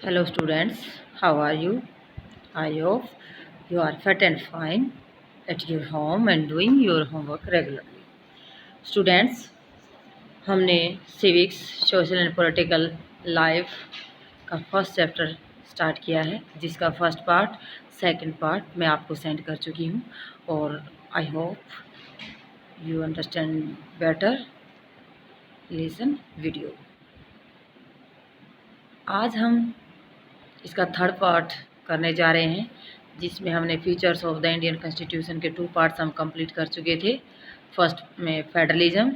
Hello students, how are you? I hope you are fit and fine at your home and doing your homework regularly. Students, हमने civics, social and political life का first chapter start किया है, जिसका first part, second part मैं आपको send कर चुकी हूँ और I hope you understand better. Listen video. आज हम इसका थर्ड पार्ट करने जा रहे हैं, जिसमें हमने features of the Indian constitution के 2 पार्ट्स हम कंप्लीट कर चुके थे. फर्स्ट में फेडरलिज्म,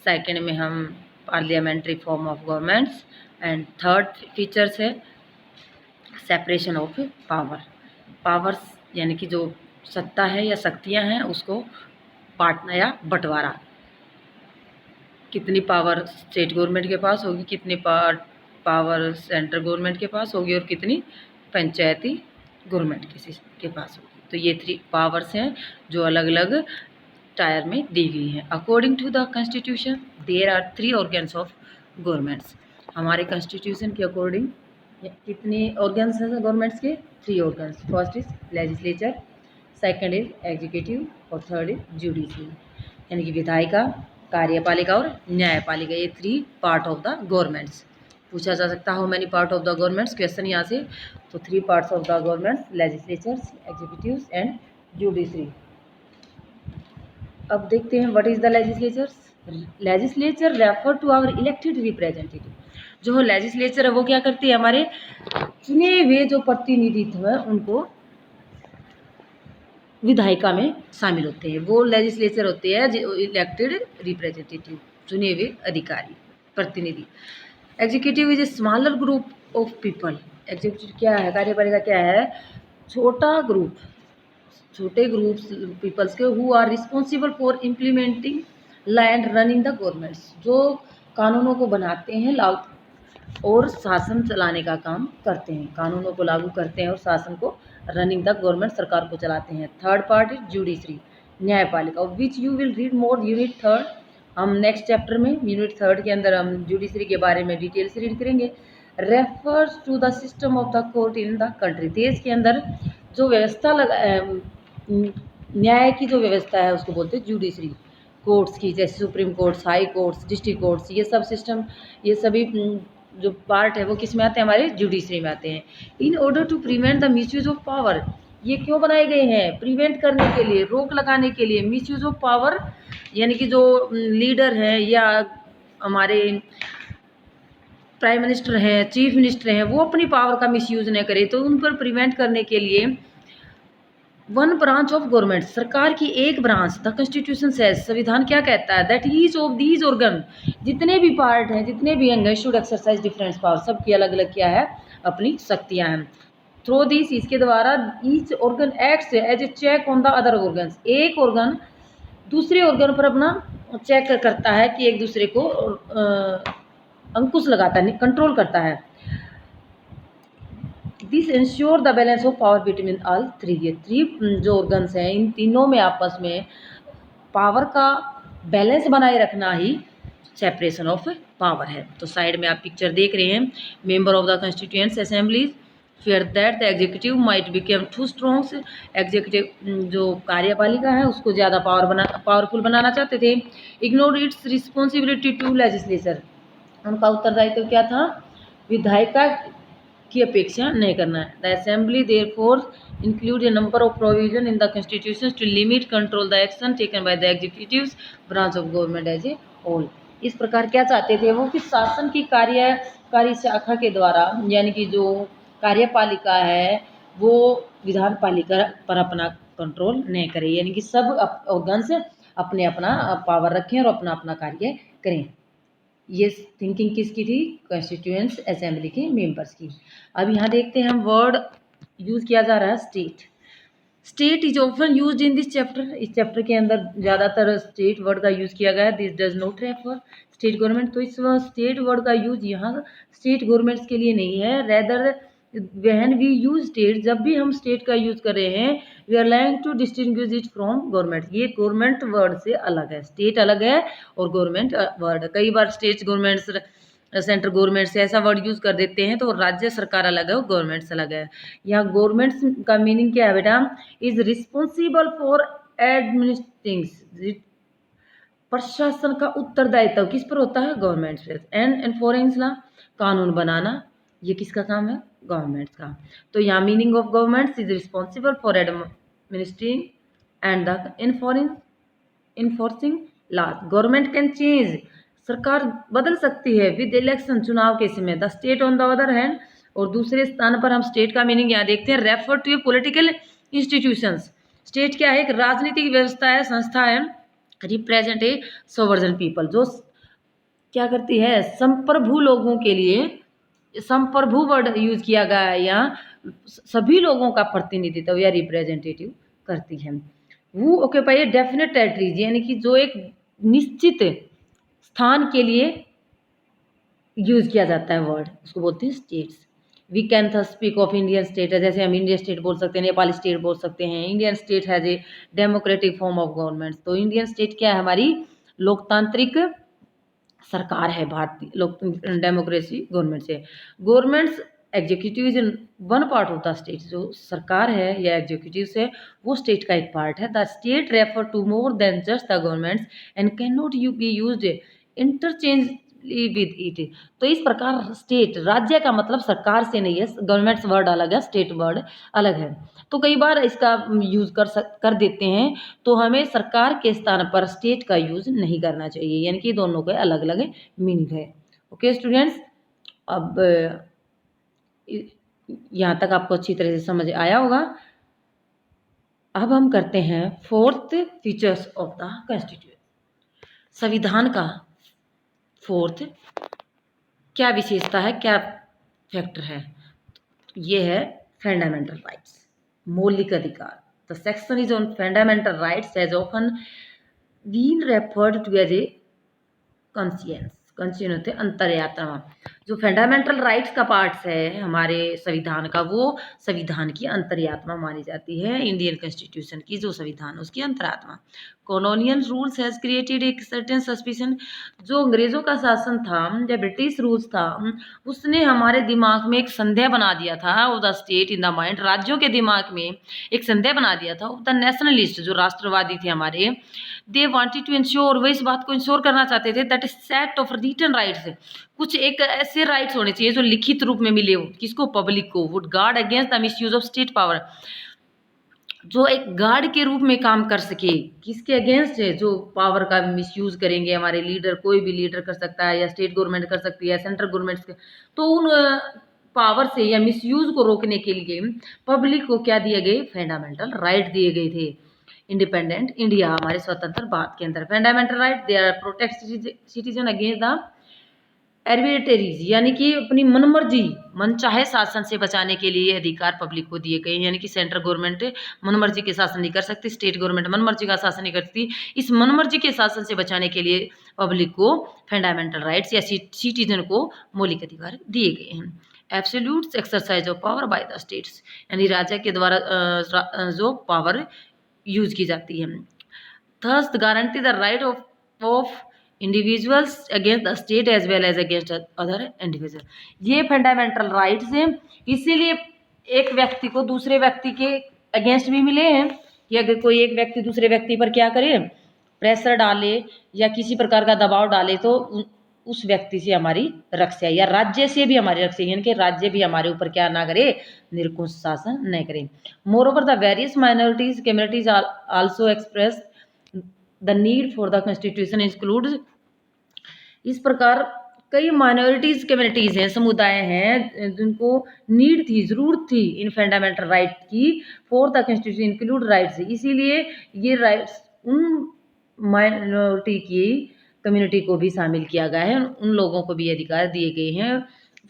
सेकंड में हम parliamentary form of governments and third features है सेपरेशन ऑफ पावर्स, यानी कि जो सत्ता है या शक्तियां हैं उसको बांटना या बंटवारा. कितनी पावर स्टेट गवर्नमेंट के पास होगी, कितनी पावर सेंट्रल गवर्नमेंट के पास होगी और कितनी पंचायती गवर्नमेंट के पास होगी. तो ये 3 पावर्स हैं जो अलग अलग टायर में दी गई हैं. According to the constitution there are 3 organs of governments. हमारे कॉन्स्टिट्यूशन के अकॉर्डिंग कितने ऑर्गन्स हैं गवर्नमेंट्स के? 3 organs. First is legislature, second is executive और थर्ड इज जुडिशरी, यानी कि विधायिका, कार्यपालिका और न्यायपालिका. ये 3 पार्ट ऑफ द गवर्नमेंट्स. पूछा जा सकता how many part of the governments, question यहाँ से. तो 3 parts of the governments, legislatures, executives and judiciary. अब देखते हैं what is the legislatures. Legislature refer to our elected representative. जो लेजिस्लेचर है वो क्या करती है, हमारे चुने हुए जो प्रतिनिधित्व है उनको विधायिका में शामिल होते हैं. वो लेजिस्लेचर होते हैं जो इलेक्टेड रिप्रेजेंटेटिव, चुने हुए अधिकारी, प्रतिनिधि. Executive is a smaller group of people. Executive क्या है, कार्यपालिका क्या है? छोटा ग्रुप, छोटे ग्रुप्स पीपल्स के who are responsible for implementing law and running the governments. जो कानूनों को बनाते हैं और शासन चलाने का काम करते हैं, कानूनों को लागू करते हैं और शासन को रनिंग द गवर्नमेंट, सरकार को चलाते हैं. थर्ड पार्ट इज जुडिशरी, न्यायपालिका, which you will read more unit third. हम नेक्स्ट चैप्टर में यूनिट थर्ड के अंदर हम जुडिशरी के बारे में डिटेल से रीड करेंगे. Refers to the system of the court in the country. देश के अंदर जो व्यवस्था न्याय की जो व्यवस्था है उसको बोलते हैं जुडिशरी. कोर्ट्स की, जैसे supreme courts, high courts, district courts, ये सब सिस्टम, ये सभी जो पार्ट है वो किस में आते हैं, हमारे जुडिशरी में आते हैं. In order to prevent the misuse of power. ये क्यों बनाए गए हैं? प्रिवेंट करने के लिए, रोक लगाने के लिए. मिसयूज ऑफ पावर यानी कि जो लीडर हैं या हमारे प्राइम मिनिस्टर हैं, चीफ मिनिस्टर हैं, वो अपनी पावर का मिसयूज न करें, तो उन पर प्रिवेंट करने के लिए वन ब्रांच ऑफ गवर्नमेंट, सरकार की एक ब्रांच, द कॉन्स्टिट्यूशन सेज, संविधान क्या कहता है, that each of these organ, जितने भी पार्ट हैं, जितने भी अंग हैं, शुड एक्सरसाइज डिफरेंट पावर. सबकी अलग अलग क्या है, अपनी शक्तियां हैं. थ्रू दिस, इसके द्वारा, each organ acts as a check on the other organs. एक ऑर्गन दूसरे ऑर्गन पर अपना चेक करता है कि एक दूसरे को अंकुश लगाता है, कंट्रोल करता है. This ensure the balance of power between all 3. ये 3 जो ऑर्गन्स हैं, इन तीनों में आपस में पावर का बैलेंस बनाए रखना ही सेपरेशन ऑफ पावर है. तो साइड में आप पिक्चर देख रहे हैं. Member of the constituent assemblies fear that the executive might become too strong. Executive जो कार्यपालिका है उसको ज़्यादा पावरफुल बनाना चाहते थे. Ignore its responsibility to legislature. उनका उत्तरदायित्व क्या था? विधायिका की अपेक्षा नहीं करना है. The assembly therefore include a number of provision in the constitution to limit control the action taken by the executive branch of government as a whole. इस प्रकार क्या चाहते थे वो कि शासन की कार्यकारी शाखा के द्वारा, यानी कि जो कार्यपालिका है वो विधान पालिका पर अपना कंट्रोल नहीं करे, यानी कि सब ऑर्गन्स अपने अपना पावर रखें और अपना अपना कार्य करें. ये थिंकिंग किसकी थी? कॉन्स्टिट्यूएंट्स असेंबली के मेंबर्स की. अब यहाँ देखते हैं हम वर्ड यूज़ किया जा रहा है state. State is often used in this chapter. इस चैप्टर के अंदर ज़्यादातर स्टेट वर्ड का यूज़ किया गया है. This does not refer state government. तो इस स्टेट वर्ड का यूज यहाँ स्टेट गवर्नमेंट्स के लिए नहीं है. Rather when we use state, जब भी हम स्टेट का यूज कर रहे हैं, we are lying to distinguish it from government. ये गवर्नमेंट वर्ड से अलग है. स्टेट अलग है और गवर्नमेंट वर्ड. कई बार स्टेट गवर्नमेंट्स सेंट्रल गवर्नमेंट से ऐसा वर्ड यूज़ कर देते हैं तो राज्य सरकार अलग है और गवर्नमेंट्स अलग है। यहाँ गवर्नमेंट्स का मीनिंग क्या है बेटा, इज रिस्पॉन्सिबल फॉर एडमिनिस्ट्रिंग, प्रशासन का उत्तरदायित्व किस पर होता है, गवर्नमेंट पे। एंड एनफोर्सिंग लॉ, कानून बनाना, ये किसका काम है, गवर्नमेंट का। तो यहाँ meaning of government is responsible for administering and the enforcing law. Government can change, सरकार बदल सकती है विद इलेक्शन, चुनाव के समय। The state on the other hand, और दूसरे स्थान पर हम स्टेट का मीनिंग यहाँ देखते हैं, refer to a political institutions. State क्या है, एक राजनीतिक व्यवस्था है, संस्था है, रिप्रेजेंट ए सोवर्जन पीपल, जो क्या करती है, संप्रभु लोगों के लिए, संप्रभु वर्ड यूज किया गया है यहाँ, सभी लोगों का प्रतिनिधित्व या रिप्रेजेंटेटिव करती है। वो ऑक्यूपाई डेफिनेट टेरिटरीज, यानी कि जो एक निश्चित स्थान के लिए यूज किया जाता है वर्ड, उसको बोलते हैं states. We can thus speak of Indian state, जैसे हम इंडियन स्टेट बोल सकते हैं, नेपाली स्टेट बोल सकते हैं। Indian state has a democratic form of government, तो इंडियन स्टेट क्या है, हमारी लोकतांत्रिक सरकार है, भारतीय लोक डेमोक्रेसी गवर्नमेंट से। Governments executive is one part of the state, जो सरकार है या एग्जीक्यूटिव है वो स्टेट का एक पार्ट है। The state refer to more than just the governments and can not you be used interchange with it. तो इस प्रकार स्टेट, राज्य का मतलब सरकार से नहीं है, गवर्नमेंट्स वर्ड अलग है, स्टेट वर्ड अलग है। तो कई बार इसका यूज कर देते हैं, तो हमें सरकार के स्थान पर स्टेट का यूज नहीं करना चाहिए, यानी कि दोनों के अलग अलग मीनिंग है। ओके स्टूडेंट्स, अब यहाँ तक आपको अच्छी तरह से समझ आया होगा। अब हम करते हैं fourth features of the constitution, संविधान का फोर्थ क्या विशेषता है, क्या फैक्टर है, ये है फंडामेंटल राइट्स, मौलिक अधिकार। The section is on fundamental rights has often been referred to as a conscience, conscience होते अंतर्यात्मा। जो फंडामेंटल राइट्स का पार्ट्स है हमारे संविधान का, वो संविधान की अंतर्यात्मा मानी जाती है। इंडियन कॉन्स्टिट्यूशन की जो संविधान, उसकी अंतरात्मा। कॉलोनियल रूल्स हैज क्रिएटेड एक सर्टेन सस्पिशन, जो अंग्रेजों का शासन था या ब्रिटिश रूल्स था, उसने हमारे दिमाग में एक संदेह बना दिया था, of the state in the mind, राज्यों के दिमाग में एक संदेह बना दिया था। ऑफ द नेशनलिस्ट, जो राष्ट्रवादी थे हमारे, दे वांटेड टू इंश्योर, वो इस बात को इंश्योर करना चाहते थे, that is set of written rights, कुछ एक ऐसे राइट्स होने चाहिए जो लिखित रूप में मिले हो, किसको, पब्लिक को। Would guard against the misuse of state power, जो एक गार्ड के रूप में काम कर सके, किसके अगेंस्ट है, जो पावर का मिसयूज करेंगे हमारे लीडर, कोई भी लीडर कर सकता है, या स्टेट गवर्नमेंट कर सकती है, सेंट्रल गवर्नमेंट, तो उन पावर से या मिसयूज को रोकने के लिए पब्लिक को क्या दिए गए, फंडामेंटल राइट दिए गए थे। इंडिपेंडेंट इंडिया, हमारे स्वतंत्र भारत के अंदर fundamental right, they are protect citizen against the arbitraries, यानी कि अपनी मनमर्जी, मनचाहे शासन से बचाने के लिए अधिकार पब्लिक को दिए गए हैं। यानी कि सेंट्रल गवर्नमेंट मनमर्जी के शासन नहीं कर सकती, स्टेट गवर्नमेंट मनमर्जी का शासन नहीं करती। इस मनमर्जी के शासन से बचाने के लिए पब्लिक को फंडामेंटल राइट्स या सिटीजन को मौलिक अधिकार दिए गए हैं। Absolute exercise of power by the states, यानी राज्य के द्वारा जो पावर यूज की जाती है। Theirs guarantee the right of individuals against the state as well as against other individual, ये फंडामेंटल राइट्स हैं, इसीलिए एक व्यक्ति को दूसरे व्यक्ति के अगेंस्ट भी मिले हैं कि अगर कोई एक व्यक्ति दूसरे व्यक्ति पर क्या करे, प्रेशर डाले या किसी प्रकार का दबाव डाले, तो उस व्यक्ति से हमारी रक्षा, या राज्य से भी हमारी रक्षा, यानी कि राज्य भी हमारे ऊपर क्या ना करे, निरंकुश शासन न करे। More over the various minorities communities also express the need for the constitution include, इस प्रकार कई माइनॉरिटीज कम्युनिटीज हैं, समुदाय हैं, जिनको नीड थी, जरूरत थी इन फंडामेंटल राइट की, for the constitution include rights, इसीलिए ये राइट्स उन माइनॉरिटी की कम्युनिटी को भी शामिल किया गया है, उन लोगों को भी अधिकार दिए गए हैं,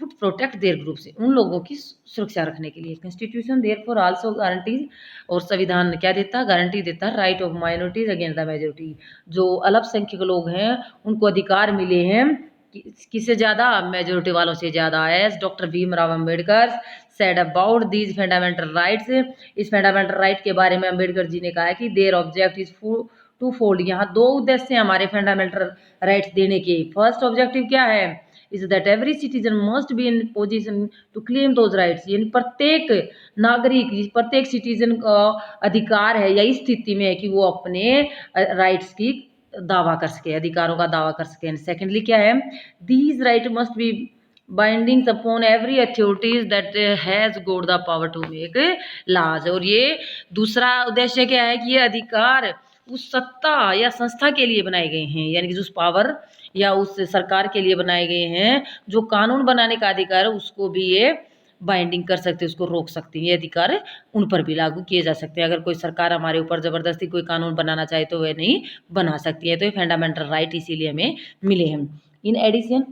वुड प्रोटेक्ट देयर ग्रुप से, उन लोगों की सुरक्षा रखने के लिए। कॉन्स्टिट्यूशन देयरफॉर आल्सो गारंटीज, और संविधान क्या देता है, गारंटी देता है, right of minorities against the majority, जो अल्पसंख्यक लोग हैं उनको अधिकार मिले हैं, किससे ज़्यादा, मेजोरिटी वालों से ज़्यादा। As doctor Bhimrao Ambedkar said about these fundamental rights, इस फंडामेंटल राइट के बारे में अम्बेडकर जी ने कहा है कि their object is two fold, यहाँ दो उद्देश्य हैं हमारे फंडामेंटल राइट्स देने के। फर्स्ट ऑब्जेक्टिव क्या है, is that every citizen must be in position to claim those rights, यानी प्रत्येक नागरिक, प्रत्येक सिटीजन का अधिकार है या इस स्थिति में है कि वो अपने राइट्स की दावा कर सके, अधिकारों का दावा कर सके। सेकेंडली क्या है, these right must be bindings upon every authorities that has got the power to make laws. और ये दूसरा उद्देश्य क्या है कि ये अधिकार उस सत्ता या संस्था के लिए बनाए गए हैं, यानी कि उस पावर या उस सरकार के लिए बनाए गए हैं जो कानून बनाने का अधिकार है, उसको भी ये बाइंडिंग कर सकते हैं, उसको रोक सकती है। ये अधिकार उन पर भी लागू किए जा सकते हैं। अगर कोई सरकार हमारे ऊपर ज़बरदस्ती कोई कानून बनाना चाहे तो वह नहीं बना सकती है। तो ये फंडामेंटल राइट इसीलिए हमें मिले हैं। In addition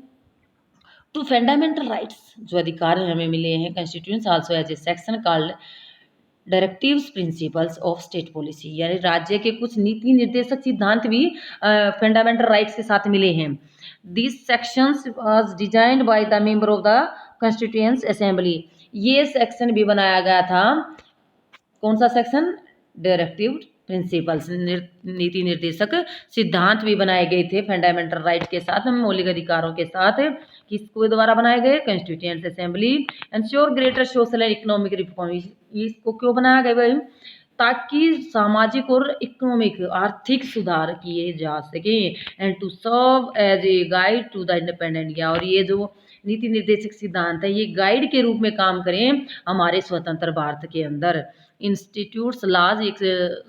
to fundamental rights, जो अधिकार हमें मिले हैं, constitution also as a section called directives principles of state policy, यानी राज्य के कुछ नीति निर्देशक सिद्धांत भी फंडामेंटल राइट्स के साथ मिले हैं। This sections was designed by the member of the constituent assembly. ये सेक्शन भी बनाया गया था, कौन सा सेक्शन, डायरेक्टिव प्रिंसिपल्स, नीति निर्देशक सिद्धांत भी बनाए गए थे फंडामेंटल राइट के साथ, मौलिक अधिकारों के साथ। किसके द्वारा बनाए गए, constituent assembly. Ensure greater social and economic reform, इसको क्यों बनाया गया भाई, ताकि सामाजिक और इकोनॉमिक आर्थिक सुधार किए जा सके, and to serve as a guide to the independent India. और ये जो नीति निर्देशक सिद्धांत है ये गाइड के रूप में काम करें हमारे स्वतंत्र भारत के अंदर। इंस्टीट्यूट्स लॉज, एक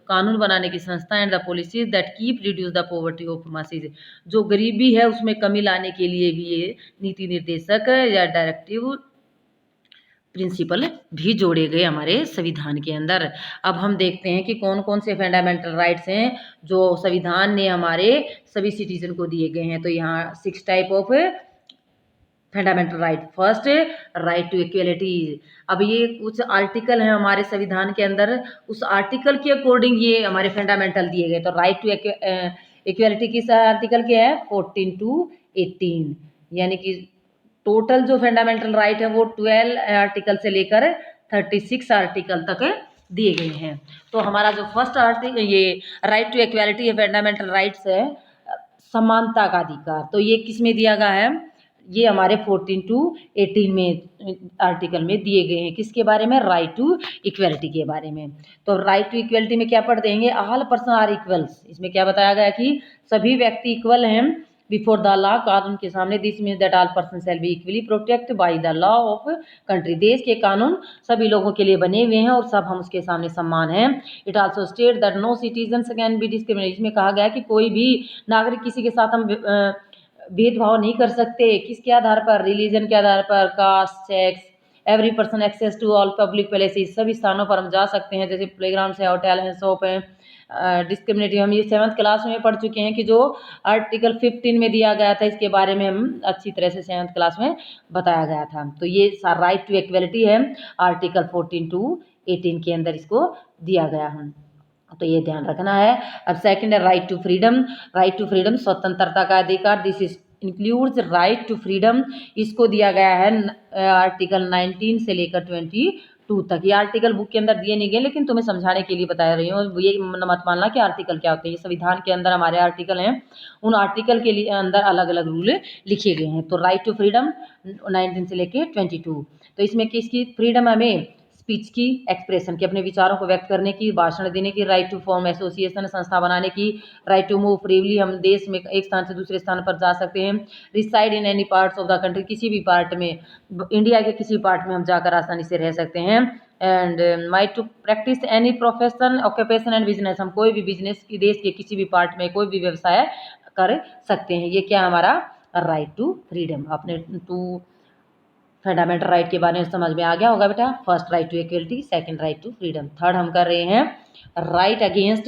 कानून बनाने की संस्था, and the policies that keep reduce the poverty of masses, जो गरीबी है उसमें कमी लाने के लिए भी ये नीति निर्देशक या डायरेक्टिव प्रिंसिपल भी जोड़े गए हमारे संविधान के अंदर। अब हम देखते हैं कि कौन कौन से फंडामेंटल राइट्स हैं जो संविधान ने हमारे सभी सिटीजन को दिए गए हैं। तो यहाँ 6 type of fundamental right. First, right to equality. अब ये कुछ आर्टिकल हैं हमारे संविधान के अंदर, उस आर्टिकल के अकॉर्डिंग ये हमारे फंडामेंटल दिए गए। तो राइट टू इक्वलिटी किस आर्टिकल के है, 14 to 18, यानी कि टोटल जो फंडामेंटल राइट है वो 12 आर्टिकल से लेकर 36 आर्टिकल तक दिए गए हैं। तो हमारा जो फर्स्ट आर्टिकल ये right to equality fundamental rights है, समानता का अधिकार, तो ये किस में दिया गया है, ये हमारे 14 to 18 में आर्टिकल में दिए गए हैं। किसके बारे में, राइट टू इक्वलिटी के बारे में। तो राइट टू इक्वलिटी में क्या पढ़ देंगे, ऑल पर्सन आर इक्वल्स। इसमें क्या बताया गया कि सभी व्यक्ति इक्वल हैं बिफोर द लॉ, कानून के सामने। This means that all person shall be equally protected by the law of country. देश के कानून सभी लोगों के लिए बने हुए हैं और सब हम उसके सामने समान हैं। It also state that no citizen can be discriminated. इसमें कहा गया कि कोई भी नागरिक किसी के साथ हम भेदभाव नहीं कर सकते। किसके आधार पर, रिलीजन के आधार पर, caste, sex. Every person access to all public places, सभी स्थानों पर हम जा सकते हैं, जैसे प्लेग्राउंड है, होटल है, शॉप है। डिस्क्रिमिनेटिव, हम ये 7th क्लास में पढ़ चुके हैं कि जो आर्टिकल 15 में दिया गया था इसके बारे में हम अच्छी तरह से 7th क्लास में बताया गया था। तो ये राइट टू इक्वलिटी है, आर्टिकल 14 to 18 के अंदर इसको दिया गया है, तो ये ध्यान रखना है। अब सेकंड है right to freedom. Right to freedom, स्वतंत्रता का अधिकार। This is includes right to freedom, इसको दिया गया है आर्टिकल 19 से लेकर 22 तक। ये आर्टिकल बुक के अंदर दिए नहीं गए, लेकिन तुम्हें समझाने के लिए बता रही हूँ। ये मत मानना कि आर्टिकल क्या होते हैं, ये संविधान के अंदर हमारे आर्टिकल हैं, उन आर्टिकल के लिए अंदर अलग अलग रूल लिखे गए हैं। तो राइट टू फ्रीडम 19 से लेकर 22। तो इसमें किसकी फ्रीडम, हमें स्पीच की, एक्सप्रेशन की, अपने विचारों को व्यक्त करने की, भाषण देने की, राइट टू फॉर्म एसोसिएशन, संस्था बनाने की, राइट टू मूव फ्रीली, हम देश में एक स्थान से दूसरे स्थान पर जा सकते हैं। Reside in any parts of the country, किसी भी पार्ट में, इंडिया के किसी पार्ट में हम जाकर आसानी से रह सकते हैं। And right to practice any profession, occupation and business, हम कोई भी बिजनेस की देश के किसी भी पार्ट में कोई भी व्यवसाय कर सकते हैं। ये क्या हमारा राइट टू फ्रीडम। अपने टू फंडामेंटल राइट के बारे में समझ में आ गया होगा बेटा। First right to equality, second right to freedom. Third हम कर रहे हैं राइट अगेंस्ट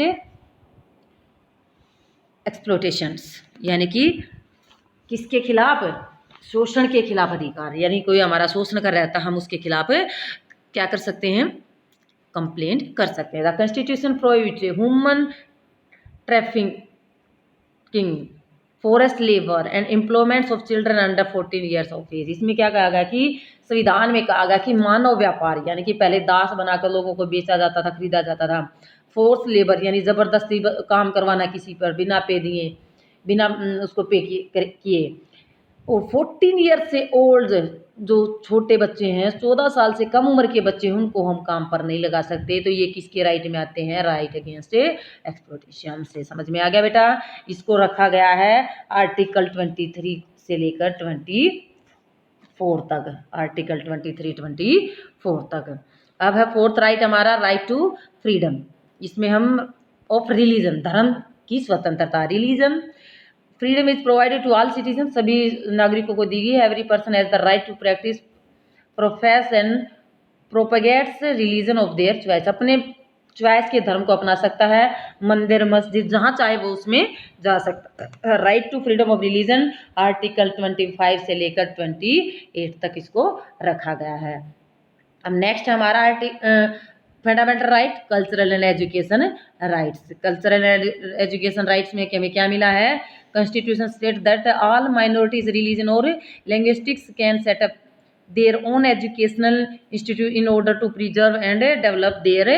एक्सप्लोटेशंस, यानी कि किसके खिलाफ, शोषण के खिलाफ अधिकार। यानी कोई हमारा शोषण कर रहा था, हम उसके खिलाफ क्या कर सकते हैं, कंप्लेंट कर सकते हैं। The constitution prohibits human trafficking, forest labour and employments of children under 14 years of age. इसमें क्या कहा गया कि संविधान में कहा गया कि मानव व्यापार, यानी कि पहले दास बनाकर लोगों को बेचा जाता था, खरीदा जाता था। फोर्स लेबर, यानी ज़बरदस्ती काम करवाना किसी पर बिना पे दिए, बिना उसको पे किए। और 14 ईयर से ओल्ड जो छोटे बच्चे हैं, 14 साल से कम उम्र के बच्चे हैं, उनको हम काम पर नहीं लगा सकते। तो ये किसके राइट में आते हैं? राइट अगेंस्ट एक्सप्लॉयटेशन से। समझ में आ गया बेटा? इसको रखा गया है आर्टिकल 23 से लेकर 24 तक, आर्टिकल 23-24 तक। अब है फोर्थ राइट हमारा, राइट टू फ्रीडम। इसमें हम ऑफ रिलीजन, धर्म की स्वतंत्रता, religion freedom is provided to all citizen, सभी नागरिकों को दी गई है। Every person has the right to practise, profess and propagates religion of their choice, अपने चॉइस के धर्म को अपना सकता है, मंदिर मस्जिद जहाँ चाहे वो उसमें जा सकता है। Right to freedom of religion article 25 से लेकर 28 तक इसको रखा गया है। अब नेक्स्ट हमारा fundamental right, cultural and education rights. Cultural and education rights में हमें क्या मिला है? Constitution state that all minorities religion और linguistics can set up their own educational institute in order to preserve and develop their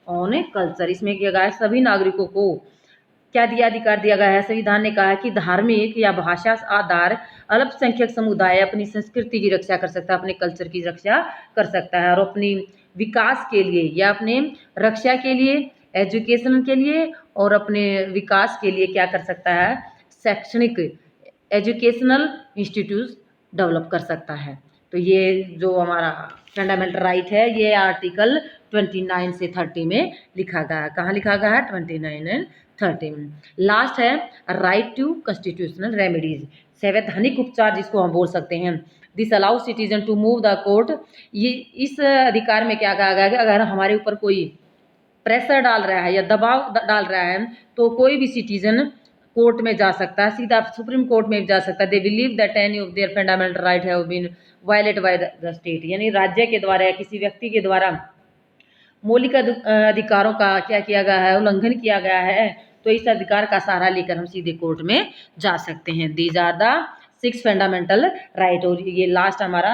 own culture. इसमें क्या गया है? सभी नागरिकों को क्या दिया, अधिकार दिया गया है? संविधान ने कहा है कि धार्मिक या भाषा आधार अल्पसंख्यक समुदाय अपनी संस्कृति की रक्षा कर सकता है, अपने कल्चर की रक्षा कर सकता है, और अपनी विकास के लिए या अपने रक्षा के लिए, एजुकेशन के लिए और अपने विकास के लिए क्या कर सकता है? शैक्षणिक एजुकेशनल इंस्टीट्यूट डेवलप कर सकता है। तो ये जो हमारा फंडामेंटल राइट है, ये आर्टिकल 29 से 30 में लिखा गया है। कहाँ लिखा गया है? 29 एंड 30 में। लास्ट है राइट टू कॉन्स्टिट्यूशनल रेमेडीज, संवैधानिक उपचार जिसको हम बोल सकते हैं। This allow citizen to move the court, ये इस अधिकार में क्या कहा गया है कि अगर हमारे ऊपर कोई प्रेशर डाल रहा है या दबाव डाल रहा है तो कोई भी सिटीजन कोर्ट में जा सकता है, सीधा सुप्रीम कोर्ट में जा सकता है। They believe that any of their fundamental right have been violate by the state, यानी राज्य के द्वारा या किसी व्यक्ति के द्वारा मौलिक अधिकारों का क्या किया गया है? उल्लंघन किया गया है, तो इस अधिकार का सहारा लेकर हम सीधे कोर्ट में जा सकते हैं। These are the 6 fundamental right. और ये लास्ट हमारा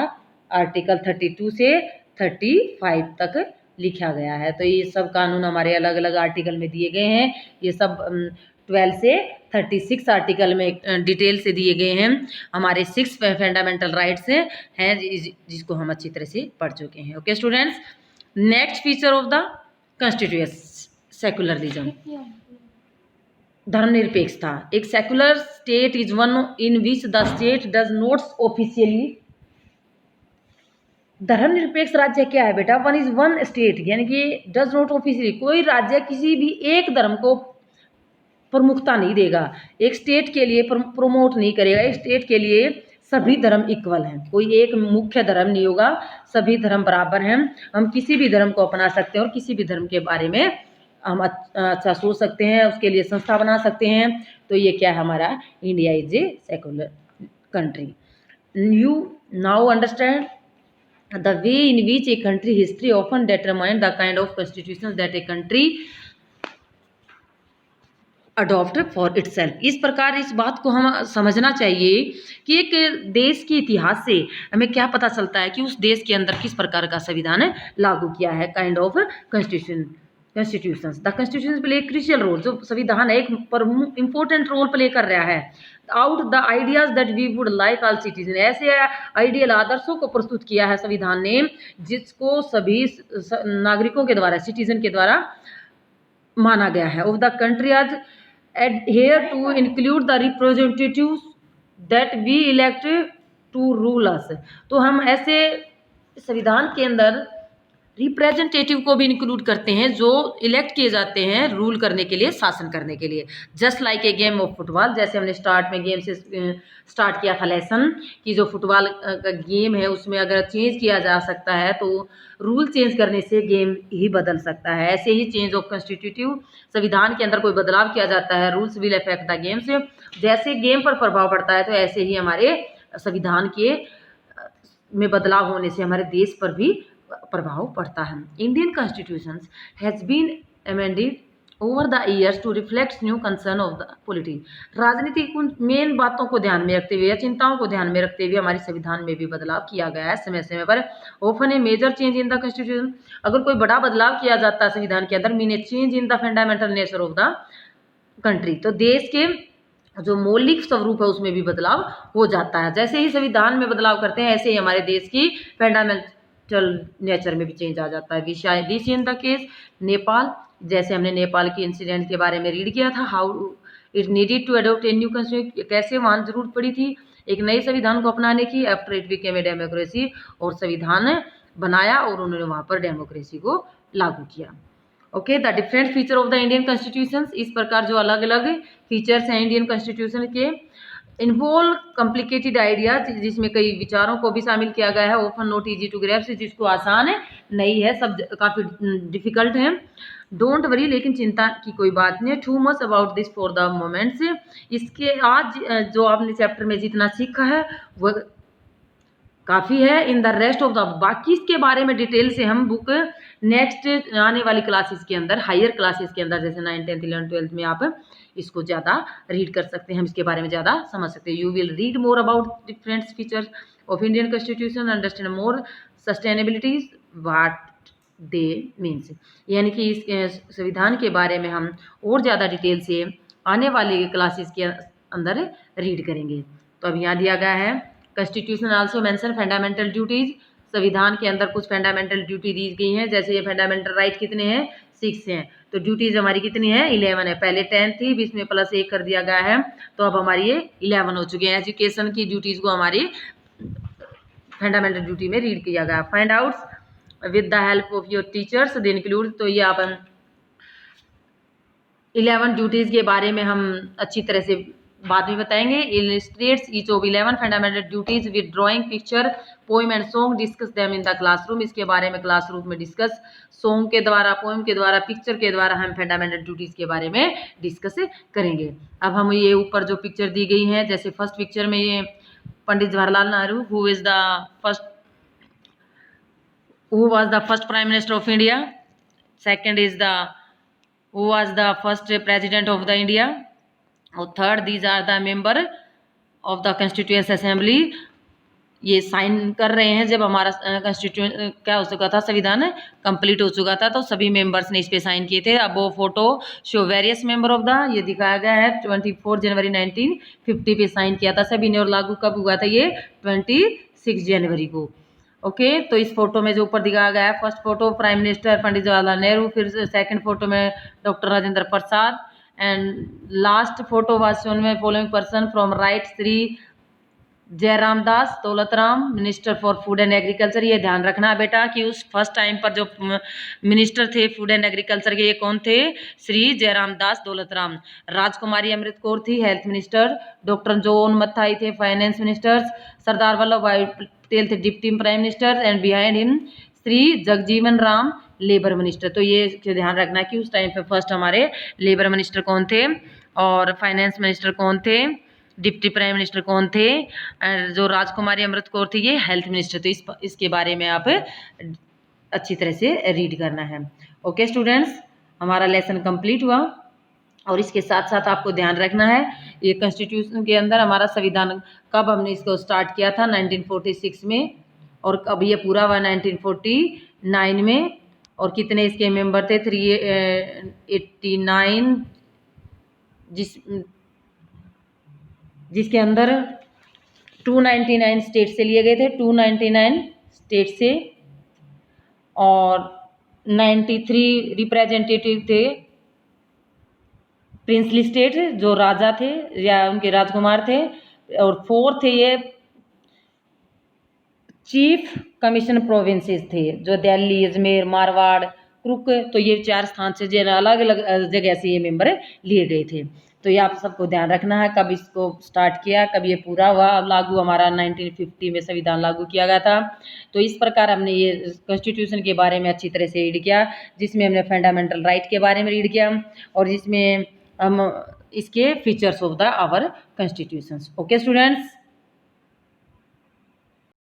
आर्टिकल 32 से 35 तक लिखा गया है। तो ये सब कानून हमारे अलग अलग आर्टिकल में दिए गए हैं। ये सब 12 से 36 आर्टिकल में डिटेल से दिए गए हैं। हमारे 6 फंडामेंटल राइट्स हैं जिसको हम अच्छी तरह से पढ़ चुके हैं। Okay students, next feature of the constitution secularism, धर्मनिरपेक्षता। एक secular state is one in which the state does not officially, धर्मनिरपेक्ष राज्य क्या है बेटा? वन इज वन स्टेट, यानी कि डज नॉट ऑफिशियली, कोई राज्य किसी भी एक धर्म को प्रमुखता नहीं देगा, एक स्टेट के लिए प्रमोट नहीं करेगा। एक स्टेट के लिए सभी धर्म इक्वल हैं, कोई एक मुख्य धर्म नहीं होगा, सभी धर्म बराबर हैं। हम किसी भी धर्म को अपना सकते हैं और किसी भी धर्म के बारे में हम अच्छा सोच सकते हैं, उसके लिए संस्था बना सकते हैं। तो ये क्या है हमारा? India is a secular country. You now understand the way in which a country history often determine the kind of constitution that a country adopt for itself। इस प्रकार इस बात को हम समझना चाहिए कि एक देश के इतिहास से हमें क्या पता चलता है कि उस देश के अंदर किस प्रकार का संविधान लागू किया है। Kind of constitutions, the constitution play crucial role, जो संविधान है एक इम्पोर्टेंट रोल प्ले कर रहा है। Out the ideas that we would like all citizen, ऐसे आइडियल आदर्शों को प्रस्तुत किया है संविधान ने जिसको सभी नागरिकों के द्वारा, सिटीजन के द्वारा माना गया है। ऑफ द कंट्री आज adhere to include the representatives that we elect to rule us। तो हम ऐसे संविधान के अंदर रिप्रेजेंटेटिव को भी इंक्लूड करते हैं जो इलेक्ट किए जाते हैं रूल करने के लिए, शासन करने के लिए। Just like a game of football, जैसे हमने स्टार्ट में गेम से स्टार्ट किया था लेसन कि जो फुटबॉल का गेम है उसमें अगर चेंज किया जा सकता है तो रूल चेंज करने से गेम ही बदल सकता है। ऐसे ही चेंज ऑफ कॉन्स्टिट्यूटिव, संविधान के अंदर कोई बदलाव किया जाता है, rules will affect the game से, जैसे गेम पर प्रभाव पड़ता है तो ऐसे ही हमारे संविधान के में बदलाव होने से हमारे देश पर भी प्रभाव पड़ता है। Indian constitution has been amended over the years to reflect new concern of the politics. राजनीति की मेन बातों को ध्यान में रखते हुए या चिंताओं को ध्यान में रखते हुए हमारे संविधान में भी बदलाव किया गया है समय समय पर। Often a major change in the constitution, अगर कोई बड़ा बदलाव किया जाता है संविधान के अंदर, mean A change in the fundamental nature of the country, तो देश के जो मौलिक स्वरूप है उसमें भी बदलाव हो जाता है। जैसे ही संविधान में बदलाव करते हैं ऐसे ही हमारे देश की फंडामेंटल नेचर में भी चेंज आ जाता है। This in the case Nepal, जैसे हमने नेपाल के इंसिडेंट के बारे में रीड किया था, how it needed to adopt a new constitution, कैसे वहाँ जरूरत पड़ी थी एक नए संविधान को अपनाने की, after it became a democracy, और संविधान बनाया और उन्होंने वहाँ पर डेमोक्रेसी को लागू किया। Okay, the different feature of the Indian constitution, इस प्रकार जो अलग अलग फीचर्स हैं इंडियन कॉन्स्टिट्यूशन के, इन्वॉल्व कॉम्प्लिकेटेड आइडियाज, जिसमें कई विचारों को भी शामिल किया गया है, often not easy to grasp, जिसको आसान नहीं है, सब काफ़ी डिफिकल्ट है। डोंट वरी, लेकिन चिंता की कोई बात नहीं है, too much about this for the moments, इसके आज जो आपने चैप्टर में जितना सीखा है वह काफ़ी है। In the rest of the, बाकी इसके बारे में डिटेल से हम बुक नेक्स्ट आने वाली क्लासेस के अंदर, हायर क्लासेस के अंदर, जैसे 9th 10th 11th 12th में आप इसको ज़्यादा रीड कर सकते हैं, हम इसके बारे में ज़्यादा समझ सकते हैं। You will read more about different features of Indian constitution, understand more sustainabilities what they means, यानी कि इस संविधान के बारे में हम और ज़्यादा डिटेल से आने वाले क्लासेस के अंदर रीड करेंगे। तो अब यहाँ दिया गया है, constitution also mention fundamental duties, संविधान के अंदर कुछ फंडामेंटल ड्यूटी दी गई हैं, जैसे ये फंडामेंटल राइट कितने हैं, 6 हैं, तो ड्यूटीज हमारी कितनी है, 11 है। पहले 10 थी, बीच में प्लस 1 कर दिया गया है, तो अब हमारी ये 11 हो चुके हैं। एजुकेशन की ड्यूटीज को हमारी फंडामेंटल ड्यूटी में रीड किया गया। Find out with the help of your teachers they include, तो ये आप 11 ड्यूटीज के बारे में हम अच्छी तरह से बाद में बताएंगे। Illustrates each of 11 fundamental duties with drawing, picture, poem and song, discuss them in the classroom, इसके बारे में क्लासरूम में डिस्कस, सॉन्ग के द्वारा, पोएम के द्वारा, पिक्चर के द्वारा हम फंडामेंटल ड्यूटीज के बारे में डिस्कस करेंगे। अब हम ये ऊपर जो पिक्चर दी गई है, जैसे फर्स्ट पिक्चर में ये Pandit Jawaharlal Nehru, who was the first prime minister of India, second is the who was the first president of the India, और third these are the member of the constituent assembly. ये sign कर रहे हैं जब हमारा constituent क्या हो चुका था, संविधान कंप्लीट हो चुका था, तो सभी मेंबर्स ने इस पे साइन किए थे। अब वो photo show various member of the, ये दिखाया गया है 24 जनवरी 1950 पे साइन किया था सभी ने, और लागू कब हुआ था, ये 26 जनवरी को। ओके, तो इस फोटो में जो ऊपर दिखाया गया है, first photo prime minister Pandit Jawaharlal Nehru, फिर सेकंड फोटो में doctor Rajendra Prasad, and last photo was shown में following person from right, Shri Jairam Das Daulatram, minister for food and agriculture. ये ध्यान रखना बेटा कि उस फर्स्ट टाइम पर जो मिनिस्टर थे फूड एंड एग्रीकल्चर के, ये कौन थे, श्री जयराम दास दौलतराम। राजकुमारी अमृत कौर थी health minister, doctor John Mathai थे फाइनेंस मिनिस्टर्स, सरदार वल्लभ भाई पटेल थे deputy prime minister, and behind him Shri Jagjivan Ram labour minister. तो ये ध्यान रखना कि उस टाइम पे फर्स्ट हमारे लेबर मिनिस्टर कौन थे, और फाइनेंस मिनिस्टर कौन थे, डिप्टी प्राइम मिनिस्टर कौन थे, जो राजकुमारी अमृत कौर थी ये हेल्थ मिनिस्टर। तो इसके बारे में आप अच्छी तरह से रीड करना है। ओके स्टूडेंट्स, हमारा लेसन कंप्लीट हुआ, और इसके साथ साथ आपको ध्यान रखना है, ये कॉन्स्टिट्यूशन के अंदर हमारा संविधान कब हमने इसको स्टार्ट किया था, 1946 में, और कब ये पूरा हुआ 1949 में, और कितने इसके मेंबर थे, 389, जिसके अंदर 299 स्टेट से लिए गए थे, 299 स्टेट से, और 93 रिप्रेजेंटेटिव थे प्रिंसली स्टेट, जो राजा थे या उनके राजकुमार थे, और 4 थे ये चीफ कमीशन प्रोविंसेस थे, जो दिल्ली, अजमेर, मारवाड़, क्रुक, तो ये 4 स्थान से जो अलग अलग जगह से ये मेंबर लिए गए थे। तो ये आप सबको ध्यान रखना है, कब इसको स्टार्ट किया, कब ये पूरा हुआ, लागू हमारा 1950 में संविधान लागू किया गया था। तो इस प्रकार हमने ये कॉन्स्टिट्यूशन के बारे में अच्छी तरह से रीड किया, जिसमें हमने फंडामेंटल राइट के बारे में रीड किया, और जिसमें हम इसके features of the our constitutions. Okay students.